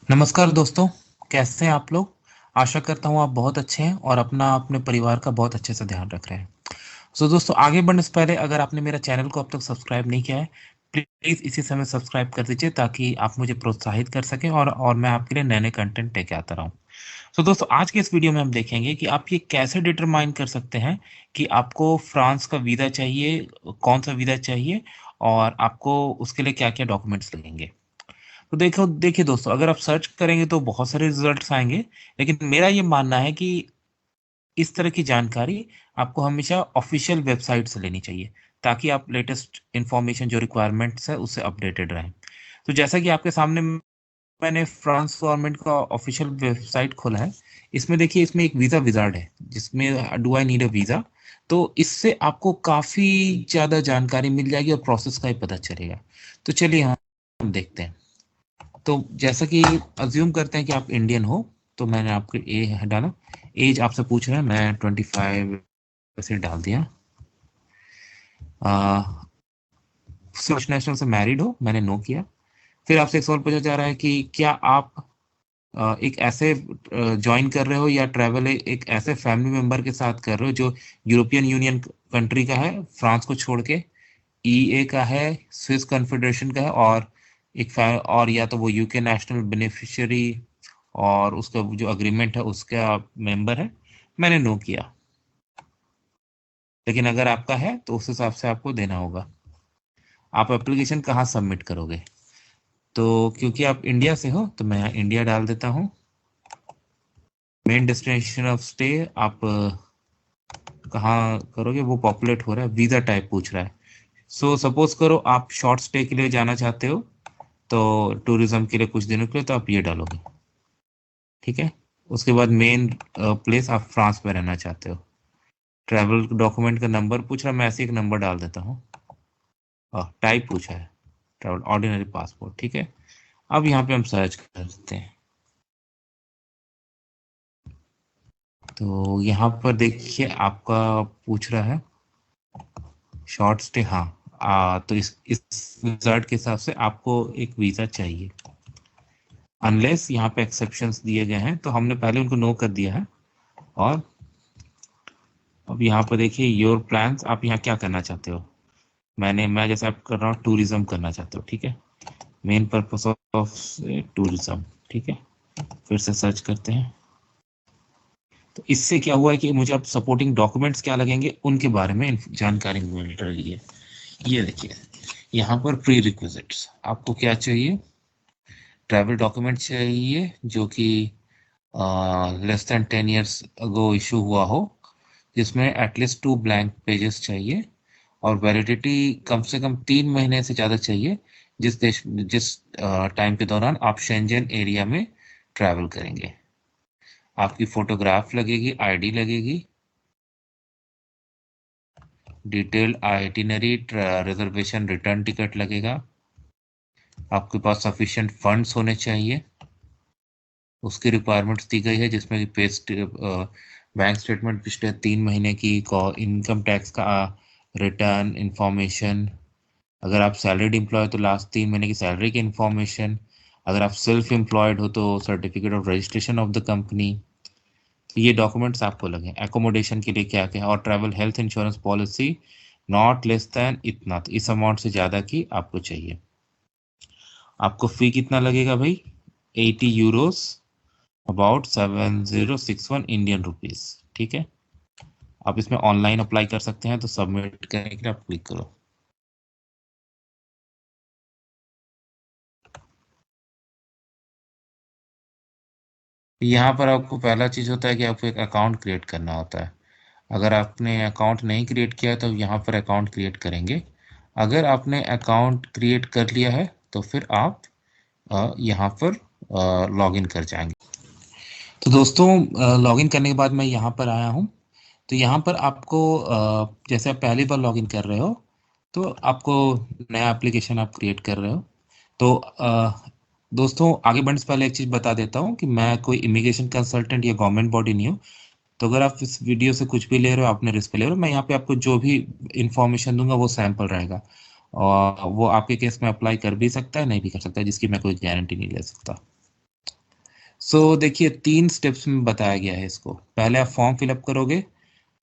नमस्कार दोस्तों। कैसे हैं आप लोग? आशा करता हूँ आप बहुत अच्छे हैं और अपना अपने परिवार का बहुत अच्छे से ध्यान रख रहे हैं। दोस्तों, आगे बढ़ने से पहले अगर आपने मेरा चैनल को अब तक सब्सक्राइब नहीं किया है, प्लीज़ इसी समय सब्सक्राइब कर दीजिए ताकि आप मुझे प्रोत्साहित कर सकें और मैं आपके लिए नए-नए कंटेंट लेके आता रहूँ। दोस्तों, आज के इस वीडियो में हम देखेंगे कि आप ये कैसे डिटरमाइन कर सकते हैं कि आपको फ्रांस का वीज़ा चाहिए, कौन-सा वीज़ा चाहिए और आपको उसके लिए क्या-क्या डॉक्यूमेंट्स लगेंगे। तो देखो देखिए दोस्तों, अगर आप सर्च करेंगे तो बहुत सारे रिजल्ट्स आएँगे, लेकिन मेरा ये मानना है कि इस तरह की जानकारी आपको हमेशा ऑफ़िशियल वेबसाइट से लेनी चाहिए, ताकि आप लेटेस्ट इन्फॉर्मेशन जो रिक्वायरमेंट्स है, उससे अपडेटेड रहें। तो जैसा कि आपके सामने मैंने फ्रांस गवर्नमेंट का ऑफ़िशियल वेबसाइट खोला है। इसमें देखिए, इसमें एक वीज़ा विज़ार्ड है, जिसमें do I need a visa? तो इससे आपको काफ़ी ज़्यादा जानकारी मिल जाएगी और प्रोसेस का भी पता चलेगा। तो चलिए हम देखते हैं। तो जैसा कि अज्यूम करते हैं कि आप इंडियन हो, तो मैंने आपके डाला। एज आपसे पूछ रहा है, मैं 25 ऐसे डाल दिया। नेशनल से मैरिड हो, मैंने नो किया। फिर आपसे एक सवाल पूछा जा रहा है कि क्या आप एक ऐसे ज्वाइन कर रहे हो या ट्रैवल एक ऐसे फैमिली मेंबर के साथ कर रहे हो जो यूरोपियन यूनियन कंट्री का है, फ्रांस को छोड़ के, ईए का है, स्विस कॉन्फेडरेशन का है, और और या तो वो यूके नेशनल बेनिफिशियरी और उसका जो अग्रीमेंट है उसका मेंबर है। मैंने नो किया। लेकिन अगर आपका है तो उस हिसाब से आपको देना होगा। आप एप्लीकेशन कहाँ सबमिट करोगे? तो क्योंकि आप इंडिया से हो तो मैं यहाँ इंडिया डाल देता हूँ। मेन डेस्टिनेशन ऑफ स्टे आप कहाँ करोगे वो पॉपुलेट हो रहा है। वीज़ा टाइप पूछ रहा है। सो सपोज करो आप शॉर्ट स्टे के लिए जाना चाहते हो, तो टूरिज्म के लिए कुछ दिनों के लिए, तो आप ये डालोगे। ठीक है। उसके बाद मेन प्लेस आप फ्रांस में रहना चाहते हो। ट्रैवल डॉक्यूमेंट का नंबर पूछ रहा है, मैं ऐसे एक नंबर डाल देता हूँ। टाइप पूछा है, ट्रैवल ऑर्डिनरी पासपोर्ट। ठीक है। अब यहाँ पे हम सर्च कर सकते हैं। तो यहाँ पर देखिए आपका पूछ रहा है शॉर्ट स्टे। हाँ, तो इस रिजल्ट के हिसाब से आपको एक वीज़ा चाहिए, अनलेस यहाँ पे एक्सेप्शंस दिए गए हैं, तो हमने पहले उनको नो कर दिया है। और अब यहाँ पर देखिए योर प्लान्स, आप यहाँ क्या करना चाहते हो। मैं जैसे आप कर रहा हूँ, टूरिज्म करना चाहते हो। ठीक है। Main purpose of tourism. ठीक है। फिर से सर्च करते हैं। तो इससे क्या हुआ है कि मुझे अब सपोर्टिंग डॉक्यूमेंट्स क्या लगेंगे उनके बारे में जानकारी मिल रही है। ये देखिए यहाँ पर प्री रिक्विजिट्स आपको क्या चाहिए। ट्रैवल डॉक्यूमेंट चाहिए जो कि लेस देन 10 years अगो इशू हुआ हो, जिसमें एटलीस्ट 2 blank pages चाहिए, और वैलिडिटी कम से कम 3 महीने से ज़्यादा चाहिए, जिस टाइम के दौरान आप शेंजन एरिया में ट्रैवल करेंगे। आपकी फोटोग्राफ लगेगी, आईडी लगेगी, detailed itinerary, reservation, return ticket लगेगा। आपके पास सफिशिएंट फंड्स होने चाहिए। उसकी रिक्वायरमेंट्स दी गई है, जिसमें बैंक स्टेटमेंट पिछले 3 महीने की, इनकम टैक्स का रिटर्न इंफॉर्मेशन, अगर आप सैलरीड एम्प्लॉय तो लास्ट 3 महीने की सैलरी की इंफॉर्मेशन, अगर आप सेल्फ एम्प्लॉयड हो तो certificate of registration of the company. तो ये डॉक्यूमेंट्स आपको लगे। एकोमोडेशन के लिए क्या क्या है, और travel health insurance policy not less than इतना, तो इस अमाउंट से ज़्यादा की आपको चाहिए। आपको फी कितना लगेगा भाई? 80 यूरोस, अबाउट 7061 इंडियन रुपीज। ठीक है। आप इसमें ऑनलाइन अप्लाई कर सकते हैं, तो सबमिट करने के लिए आप क्लिक करो। यहाँ पर आपको पहला चीज होता है कि आपको एक अकाउंट क्रिएट करना होता है। अगर आपने अकाउंट नहीं क्रिएट किया है तो यहाँ पर अकाउंट क्रिएट करेंगे। अगर आपने अकाउंट क्रिएट कर लिया है तो फिर आप यहाँ पर लॉगिन कर जाएंगे। तो दोस्तों, लॉगिन करने के बाद मैं यहाँ पर आया हूँ। तो यहाँ पर आपको जैसे आप पहली बार लॉगिन कर रहे हो, तो आपको नया एप्लीकेशन आप क्रिएट कर रहे हो। तो दोस्तों, आगे बढ़ने से पहले एक चीज़ बता देता हूँ कि मैं कोई इमिग्रेशन कंसल्टेंट या गवर्नमेंट बॉडी नहीं हूँ। तो अगर आप इस वीडियो से कुछ भी ले रहे हो, अपने रिस्क पे ले रहे हो, मैं यहाँ पे आपको जो भी इंफॉर्मेशन दूंगा वो सैंपल रहेगा, और वो आपके केस में अप्लाई कर भी सकता है, नहीं भी कर सकता है, जिसकी मैं कोई गारंटी नहीं ले सकता। देखिए 3 स्टेप्स में बताया गया है इसको। पहले आप फॉर्म फिलअप करोगे,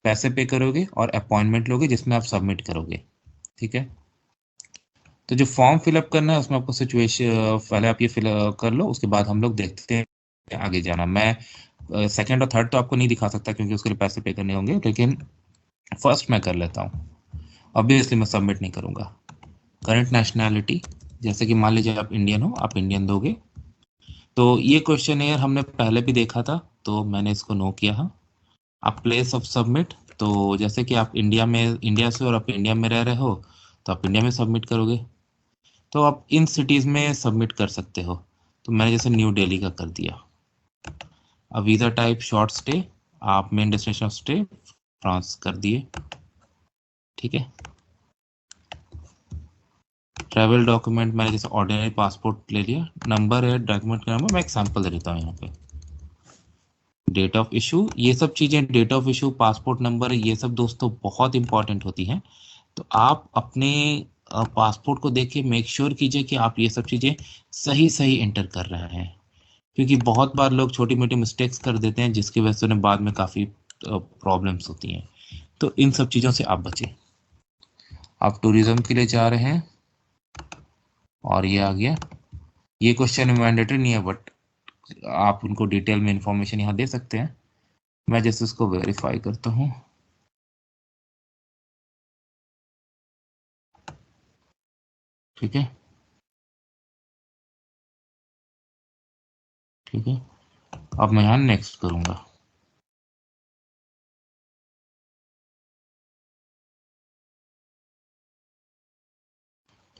पैसे पे करोगे और अपॉइंटमेंट लोगे जिसमें आप सबमिट करोगे। ठीक है। तो जो फॉर्म फिलअप करना है उसमें आपको सिचुएशन पहले आप ये फिल कर लो, उसके बाद हम लोग देखते हैं आगे जाना। मैं सेकंड और थर्ड तो आपको नहीं दिखा सकता क्योंकि उसके लिए पैसे पे करने होंगे, लेकिन फर्स्ट मैं कर लेता हूँ। ऑब्वियसली मैं सबमिट नहीं करूंगा। करंट नेशनैलिटी, जैसे कि मान लीजिए आप इंडियन हो, आप इंडियन दोगे। तो ये क्वेश्चन यार हमने पहले भी देखा था, तो मैंने इसको नो किया है। आप प्लेस ऑफ सबमिट, तो जैसे कि आप इंडिया से और आप इंडिया में रह रहे हो, तो आप इंडिया में सबमिट करोगे। तो आप इन सिटीज में सबमिट कर सकते हो। तो मैंने जैसे न्यू दिल्ली का कर दिया। अब वीजा टाइप शॉर्ट स्टे, आप main destination of stay France कर दिए। ठीक है। ट्रैवल डॉक्यूमेंट मैंने जैसे ऑर्डिनरी पासपोर्ट ले लिया। नंबर है डॉक्यूमेंट का नंबर, मैं एग्जाम्पल दे देता हूँ यहाँ पे। डेट ऑफ इशू, ये सब चीजें, date of issue, passport number, ये सब दोस्तों बहुत इंपॉर्टेंट होती हैं। तो आप अपने पासपोर्ट को देख के मेक श्योर कीजिए कि आप ये सब चीजें सही सही एंटर कर रहे हैं, क्योंकि बहुत बार लोग छोटी मोटी मिस्टेक्स कर देते हैं जिसकी वजह से उन्हें बाद में काफी प्रॉब्लम्स होती हैं। तो इन सब चीजों से आप बचें। आप टूरिज्म के लिए जा रहे हैं और ये आ गया। ये क्वेश्चन मैंडेटरी नहीं है, बट आप उनको डिटेल में इंफॉर्मेशन यहाँ दे सकते हैं। मैं जैसे इसको वेरीफाई करता हूँ। ठीक है। ठीक है। अब मैं यहाँ नेक्स्ट करूंगा।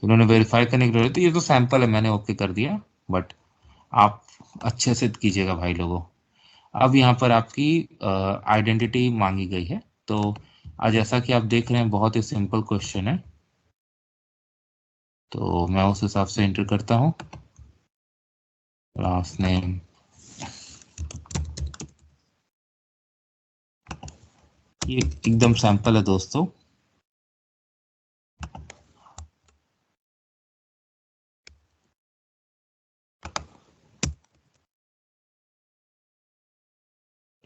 इन्होंने वेरीफाई करने के लिए, तो ये तो सैंपल है, मैंने ओके कर दिया। बट आप अच्छे से कीजिएगा भाई लोगों। अब यहाँ पर आपकी आइडेंटिटी मांगी गई है। तो आज जैसा कि आप देख रहे हैं बहुत ही सिंपल क्वेश्चन है, तो मैं उस हिसाब से एंटर करता हूँ। लास्ट नेम, ये एकदम सैंपल है दोस्तों।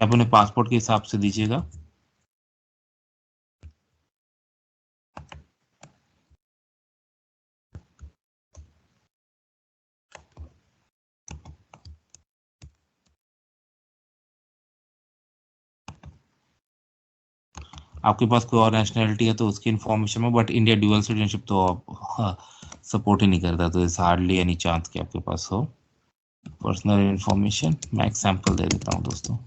आप अपने पासपोर्ट के हिसाब से दीजिएगा। आपके पास कोई और नेशनैलिटी है तो उसकी इन्फॉर्मेशन में, बट इंडिया ड्यूअल सिटीजनशिप तो सपोर्ट ही नहीं करता, तो इस हार्डली एनी चांस कि आपके पास हो। पर्सनल इन्फॉर्मेशन मैं एग्जाम्पल दे देता हूँ दोस्तों।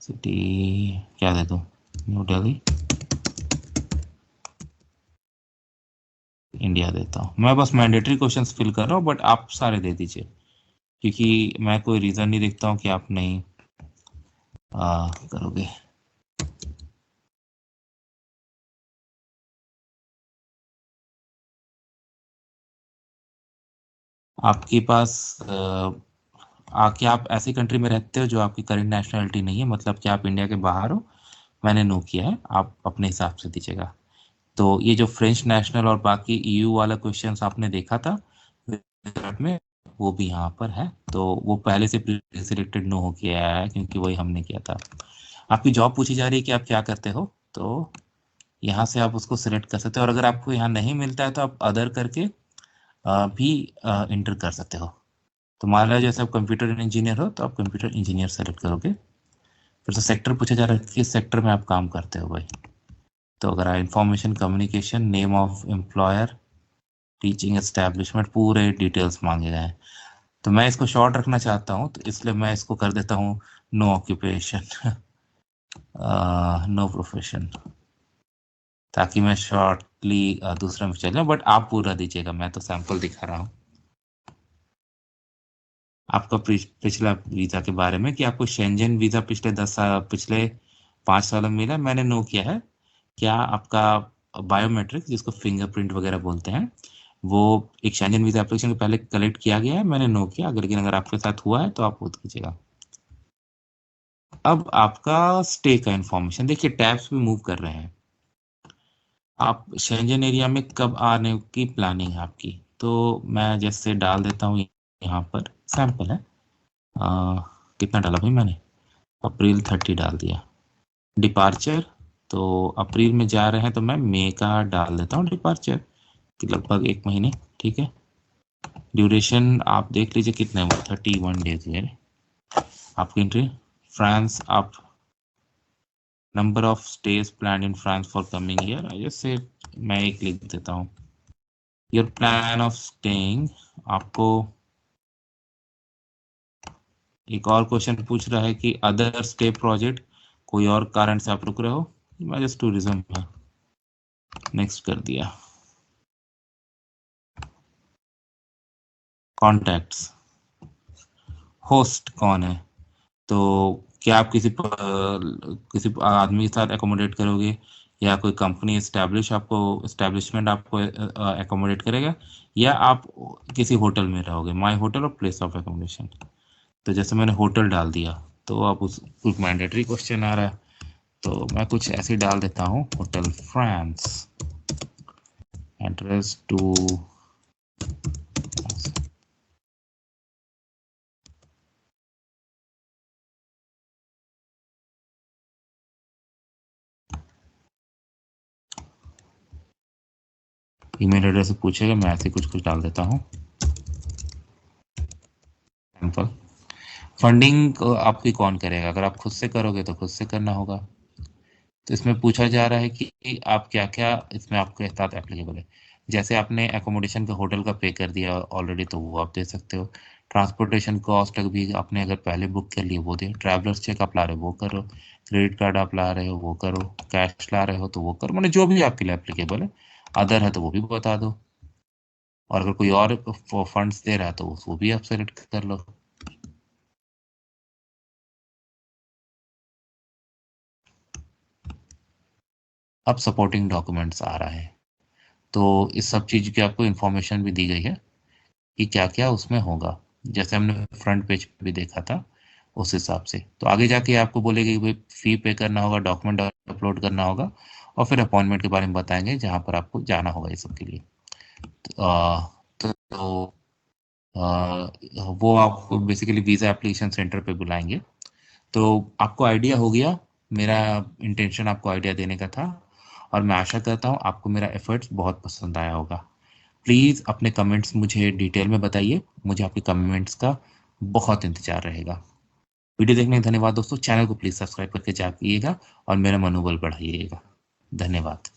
सिटी क्या दे दूँ, न्यू दिल्ली, इंडिया देता हूँ। मैं बस मैंडेटरी क्वेश्चंस फिल कर रहा हूँ, बट आप सारे दे दीजिए, क्योंकि मैं कोई रीज़न नहीं देखता हूँ कि आप नहीं करोगे। आपके पास क्या आप ऐसी कंट्री में रहते हो जो आपकी करंट नेशनैलिटी नहीं है, मतलब कि आप इंडिया के बाहर हो? मैंने नो किया है, आप अपने हिसाब से दीजिएगा। तो ये जो फ्रेंच नेशनल और बाकी ईयू वाला क्वेश्चंस आपने देखा था रिजल्ट में, वो भी यहाँ पर है। तो वो पहले से प्री सिलेक्टेड नो हो के आया है, क्योंकि वही हमने किया था। आपकी जॉब पूछी जा रही है कि आप क्या करते हो, तो यहाँ से आप उसको सिलेक्ट कर सकते हो, और अगर आपको यहाँ नहीं मिलता है तो आप अदर करके भी इंटर कर सकते हो। तो मान लो जैसे आप कंप्यूटर इंजीनियर हो तो आप कंप्यूटर इंजीनियर सेलेक्ट करोगे। फिर से सेक्टर पूछा जा रहा है, किस सेक्टर में आप काम करते हो भाई। तो अगर information communication, name of employer, teaching establishment, पूरे डिटेल्स मांगे गए हैं। तो मैं इसको शॉर्ट रखना चाहता हूँ, तो इसलिए मैं इसको कर देता हूँ नो ऑक्यूपेशन, नो प्रोफेशन, ताकि मैं शॉर्टली दूसरे में चल जाऊँ। बट आप पूरा दीजिएगा, मैं तो सैंपल दिखा रहा हूँ आपका पिछला वीजा के बारे में, कि आपको शेंजन वीजा पिछले 10 साल, पिछले 5 सालों में मिला, मैंने नो किया है। क्या आपका बायोमेट्रिक, जिसको फिंगरप्रिंट वगैरह बोलते हैं, वो एक शेंजन वीजा एप्लीकेशन के पहले कलेक्ट किया गया है? मैंने नो किया। अगर लेकिन अगर आपके साथ हुआ है तो आप वो कीजिएगा। अब आपका स्टे का इंफॉर्मेशन देखिए, टैब्स में मूव कर रहे हैं। आप शेंजन एरिया में कब आने की प्लानिंग है आपकी? तो मैं जैसे डाल देता हूँ यहाँ पर, सैंपल है। कितना डाला भाई मैंने? अप्रैल 30 डाल दिया। डिपार्चर, तो अप्रैल में जा रहे हैं तो मैं मई का डाल देता हूँ डिपार्चर कि लगभग 1 महीने। ठीक है। ड्यूरेशन आप देख लीजिए कितने हुआ, 31 डेज है आपकी एंट्री। फ्रांस, आप number of stage plan in France for coming year, जैसे मैं एक लिख देता हूँ। योर प्लान ऑफ स्टेइंग, आपको एक और क्वेश्चन पूछ रहा है कि अदर स्टे प्रोजेक्ट, कोई और कारण से आप रुक रहे हो? मैं जस्ट टूरिज्म है, नेक्स्ट कर दिया। कॉन्टैक्ट्स, होस्ट कौन है, तो क्या आप किसी आदमी के साथ एकोमोडेट करोगे, या कोई कंपनी एस्टेब्लिशमेंट आपको एकोमोडेट करेगा, या आप किसी होटल में रहोगे? माई होटल और प्लेस ऑफ एकोमोडेशन। तो जैसे मैंने होटल डाल दिया, तो अब उस कुछ मैंडेटरी क्वेश्चन आ रहा है, तो मैं कुछ ऐसे ही डाल देता हूँ, hotel France, address to. Email address से पूछेगा, मैं ऐसे कुछ कुछ डाल देता हूँ, सैंपल। फंडिंग आपकी कौन करेगा? अगर आप खुद से करोगे तो खुद से करना होगा। तो इसमें पूछा जा रहा है कि आप क्या क्या इसमें आपके साथ एप्लीकेबल है। जैसे आपने एकोमोडेशन का, होटल का पे कर दिया ऑलरेडी, तो वो आप दे सकते हो। ट्रांसपोर्टेशन कॉस्ट भी आपने अगर पहले बुक कर लिए वो दे। ट्रैवलर्स चेक आप ला रहे हो वो करो। क्रेडिट कार्ड आप ला रहे हो वो करो। कैश ला रहे हो तो वो करो, मैंने जो भी आपके लिए एप्लीकेबल है। अदर है तो वो भी बता दो। और अगर कोई और फंड्स दे रहा है तो वो भी आप सेलेक्ट कर लो। अब सपोर्टिंग डॉक्यूमेंट्स आ रहा है, तो इस सब चीज़ की आपको इन्फॉर्मेशन भी दी गई है कि क्या क्या उसमें होगा, जैसे हमने फ्रंट पेज पे भी देखा था उस हिसाब से। तो आगे जाके आपको बोलेगी कि भाई फी पे करना होगा, डॉक्यूमेंट अपलोड करना होगा, और फिर अपॉइंटमेंट के बारे में बताएंगे जहाँ पर आपको जाना होगा ये सब के लिए। तो वो आपको बेसिकली वीज़ा एप्लीकेशन सेंटर पे बुलाएंगे। तो आपको आइडिया हो गया, मेरा इंटेंशन आपको आइडिया देने का था, और मैं आशा करता हूँ आपको मेरा एफर्ट्स बहुत पसंद आया होगा। प्लीज़ अपने कमेंट्स मुझे डिटेल में बताइए, मुझे आपके कमेंट्स का बहुत इंतजार रहेगा। वीडियो देखने के धन्यवाद दोस्तों, चैनल को प्लीज़ सब्सक्राइब करके जाइएगा और मेरा मनोबल बढ़ाइएगा। धन्यवाद।